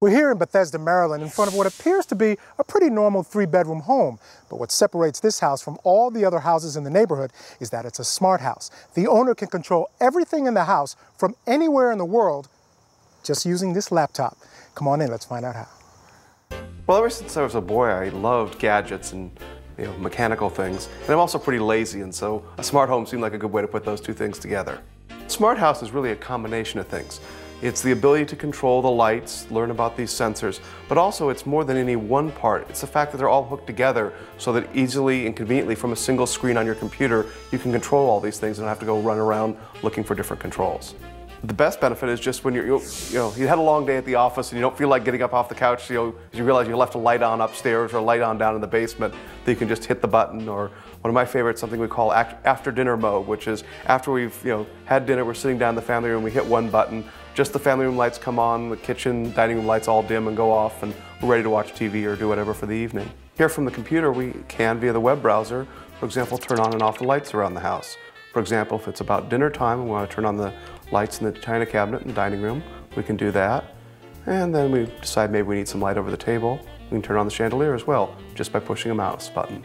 We're here in Bethesda, Maryland, in front of what appears to be a pretty normal three-bedroom home. But what separates this house from all the other houses in the neighborhood is that it's a smart house. The owner can control everything in the house from anywhere in the world just using this laptop. Come on in, let's find out how. Well, ever since I was a boy, I loved gadgets and mechanical things. And I'm also pretty lazy, and so a smart home seemed like a good way to put those two things together. Smart house is really a combination of things. It's the ability to control the lights, learn about these sensors, but also it's more than any one part. It's the fact that they're all hooked together so that easily and conveniently from a single screen on your computer, you can control all these things and don't have to go run around looking for different controls. The best benefit is just when you had a long day at the office and you don't feel like getting up off the couch, you realize you left a light on upstairs or a light on down in the basement, that you can just hit the button. Or one of my favorites, something we call after dinner mode, which is after we've had dinner, we're sitting down in the family room, we hit one button, just the family room lights come on, the kitchen, dining room lights all dim and go off, and we're ready to watch TV or do whatever for the evening. Here from the computer, we can, via the web browser, for example, turn on and off the lights around the house. For example, if it's about dinner time and we want to turn on the lights in the china cabinet in the dining room, we can do that. And then we decide maybe we need some light over the table, we can turn on the chandelier as well, just by pushing a mouse button.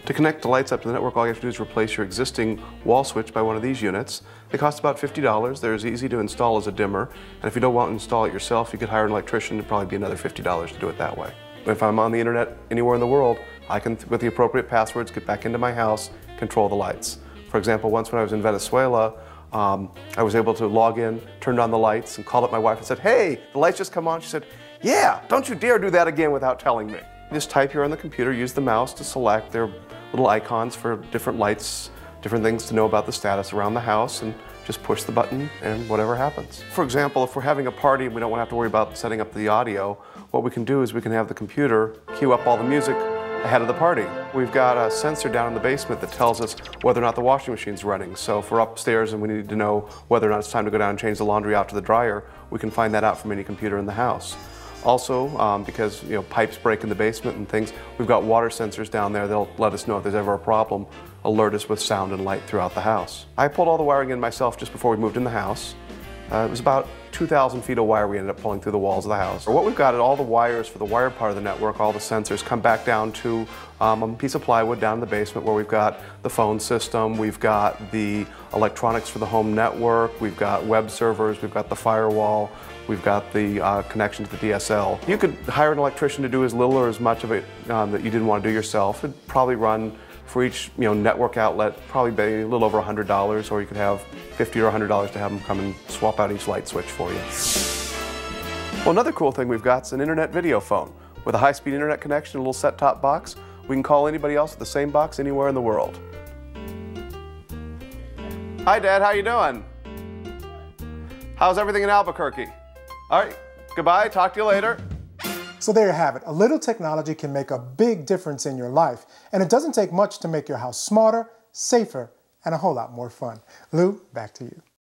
To connect the lights up to the network, all you have to do is replace your existing wall switch by one of these units. They cost about $50. They're as easy to install as a dimmer. And if you don't want to install it yourself, you could hire an electrician. It'd probably be another $50 to do it that way. If I'm on the internet anywhere in the world, I can, with the appropriate passwords, get back into my house, control the lights. For example, once when I was in Venezuela, I was able to log in, turned on the lights, and called up my wife and said, "Hey, the lights just come on." She said, "Yeah, don't you dare do that again without telling me." You just type here on the computer, use the mouse to select their little icons for different lights, different things to know about the status around the house, and just push the button and whatever happens. For example, if we're having a party and we don't want to have to worry about setting up the audio, what we can do is we can have the computer cue up all the music ahead of the party. We've got a sensor down in the basement that tells us whether or not the washing machine's running. So if we're upstairs and we need to know whether or not it's time to go down and change the laundry out to the dryer, we can find that out from any computer in the house. Also, because pipes break in the basement and things, we've got water sensors down there that'll let us know if there's ever a problem, alert us with sound and light throughout the house. I pulled all the wiring in myself just before we moved in the house. It was about 2,000 feet of wire we ended up pulling through the walls of the house. What we've got is all the wires for the wired part of the network, all the sensors come back down to a piece of plywood down in the basement where we've got the phone system, we've got the electronics for the home network, we've got web servers, we've got the firewall, we've got the connection to the DSL. You could hire an electrician to do as little or as much of it that you didn't want to do yourself. It'd probably run for each network outlet, probably be a little over $100, or you could have $50 or $100 to have them come and swap out each light switch for you. Well, another cool thing we've got is an internet video phone. With a high-speed internet connection, a little set-top box, we can call anybody else with the same box anywhere in the world. Hi, Dad, how you doing? How's everything in Albuquerque? All right, goodbye, talk to you later. So there you have it. A little technology can make a big difference in your life. And it doesn't take much to make your house smarter, safer, and a whole lot more fun. Lou, back to you.